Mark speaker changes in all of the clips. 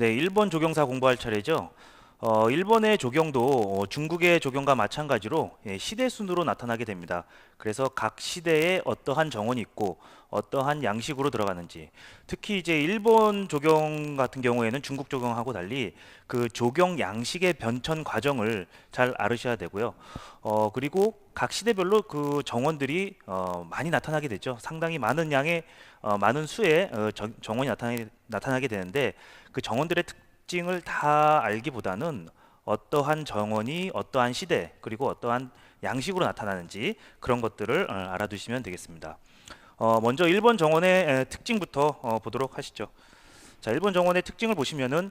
Speaker 1: 네, 일본 조경사 공부할 차례죠. 일본의 조경도 중국의 조경과 마찬가지로 시대 순으로 나타나게 됩니다. 그래서 각 시대에 어떠한 정원이 있고 어떠한 양식으로 들어가는지, 특히 이제 일본 조경 같은 경우에는 중국 조경하고 달리 그 조경 양식의 변천 과정을 잘 알으셔야 되고요. 그리고 각 시대별로 그 정원들이 많이 나타나게 되죠. 상당히 많은 양의 많은 수의 정원이 나타나게 되는데, 그 정원들의 특징을 다 알기보다는 어떠한 정원이 어떠한 시대 그리고 어떠한 양식으로 나타나는지 그런 것들을 알아두시면 되겠습니다. 먼저 일본 정원의 특징부터 보도록 하시죠. 자, 일본 정원의 특징을 보시면은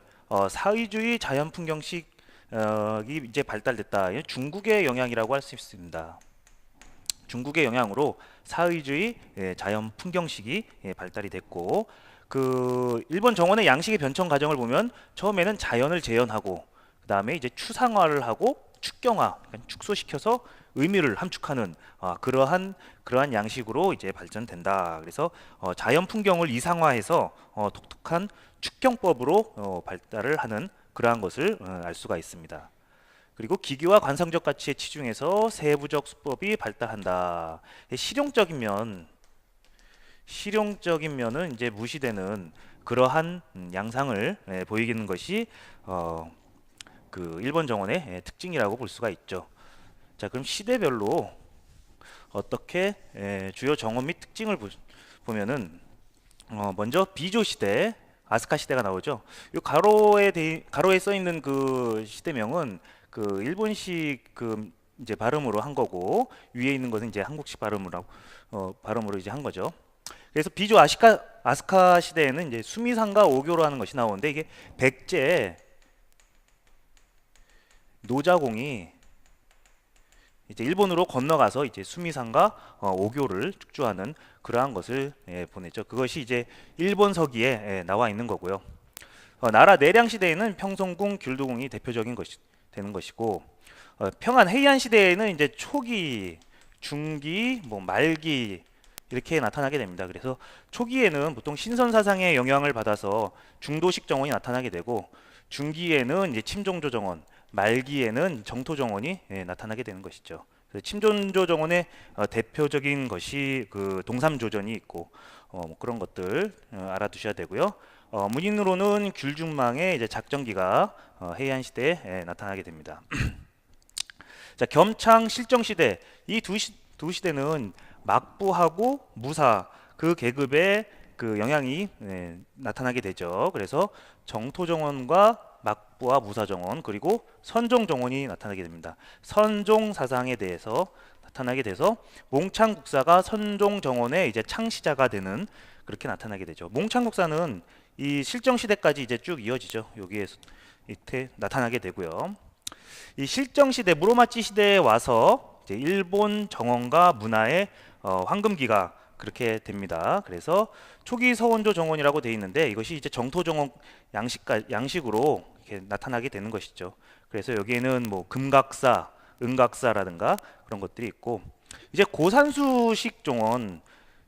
Speaker 1: 사의주의 자연 풍경식이 이제 발달됐다. 이건 중국의 영향이라고 할 수 있습니다. 중국의 영향으로 사의주의 자연 풍경식이 발달이 됐고, 그 일본 정원의 양식의 변천 과정을 보면 처음에는 자연을 재현하고 그 다음에 이제 추상화를 하고 축경화, 그러니까 축소시켜서 의미를 함축하는 그러한 양식으로 이제 발전된다. 그래서 자연 풍경을 이상화해서 독특한 축경법으로 발달을 하는 그러한 것을 알 수가 있습니다. 그리고 기계와 관상적 가치에 치중해서 세부적 수법이 발달한다. 실용적인 면은 이제 무시되는 그러한 양상을 보이는 것이 그 일본 정원의 특징이라고 볼 수가 있죠. 자, 그럼 시대별로 어떻게 주요 정원 및 특징을 보면은 먼저 비조 시대, 아스카 시대가 나오죠. 이 가로에 써 있는 그 시대명은 그 일본식 그 이제 발음으로 한 거고, 위에 있는 것은 이제 한국식 발음으로 이제 한 거죠. 그래서 비조 아스카 시대에는 이제 수미상가 오교로 하는 것이 나오는데, 이게 백제 노자공이 이제 일본으로 건너가서 이제 수미상가 오교를 축조하는 그러한 것을 보냈죠. 그것이 이제 일본 서기에 나와 있는 거고요. 나라 내량 시대에는 평성궁, 귤도궁이 대표적인 것이 되는 것이고, 평안 해이안 시대에는 이제 초기, 중기, 뭐 말기 이렇게 나타나게 됩니다. 그래서 초기에는 보통 신선 사상의 영향을 받아서 중도식 정원이 나타나게 되고, 중기에는 이제 침종조 정원, 말기에는 정토 정원이 나타나게 되는 것이죠. 그래서 침종조 정원의 대표적인 것이 그 동삼조전이 있고, 뭐 그런 것들 알아두셔야 되고요. 문인으로는 귤중망의 이제 작정기가 해이안 시대에 나타나게 됩니다. 자, 겸창 실정 시대, 이 두 시대는 막부하고 무사 그 계급의 그 영향이 나타나게 되죠. 그래서 정토정원과 막부와 무사정원 그리고 선종정원이 나타나게 됩니다. 선종 사상에 대해서 나타나게 돼서 몽창국사가 선종정원의 이제 창시자가 되는, 그렇게 나타나게 되죠. 몽창국사는 이 실정시대까지 이제 쭉 이어지죠. 여기에 이때 나타나게 되고요. 이 실정시대 무로마치 시대에 와서 이제 일본 정원과 문화의 황금기가 그렇게 됩니다. 그래서 초기 서원조 정원이라고 되어 있는데, 이것이 이제 정토 정원 양식으로 이렇게 나타나게 되는 것이죠. 그래서 여기에는 뭐 금각사, 은각사라든가 그런 것들이 있고, 이제 고산수식 정원,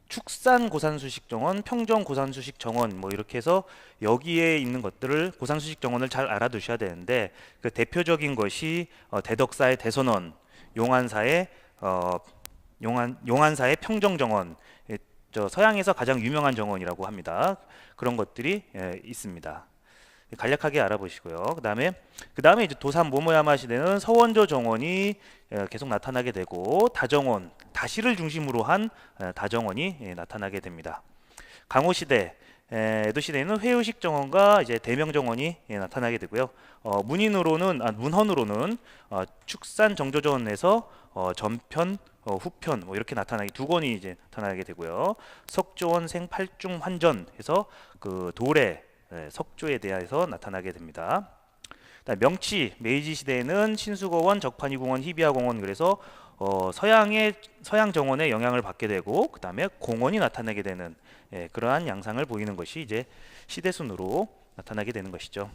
Speaker 1: 축산 고산수식 정원, 평정 고산수식 정원, 뭐 이렇게 해서 여기에 있는 것들을 고산수식 정원을 잘 알아두셔야 되는데, 그 대표적인 것이 대덕사의 대선원, 용안사의 어, 용안사의 평정 정원, 저 서양에서 가장 유명한 정원이라고 합니다. 그런 것들이 있습니다. 간략하게 알아보시고요. 그다음에 이제 도산 모모야마 시대는 서원조 정원이 계속 나타나게 되고, 다정원, 다시를 중심으로 한 다정원이 나타나게 됩니다. 강호 시대, 에도 시대에는 회의식 정원과 이제 대명 정원이 나타나게 되고요. 문헌으로는 축산 정조전에서 전편, 후편 뭐 이렇게 나타나게 두 권이 이제 나타나게 되고요. 석조원생 팔중 환전해서 그 도래 석조에 대해서 나타나게 됩니다. 명치 메이지 시대에는 신수거원, 적판이공원, 희비야공원, 그래서 서양 정원의 영향을 받게 되고, 그 다음에 공원이 나타나게 되는 그러한 양상을 보이는 것이 이제 시대순으로 나타나게 되는 것이죠.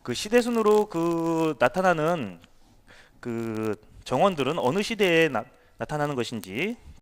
Speaker 1: 그 시대순으로 그 나타나는 그 정원들은 어느 시대에 나타나는 것인지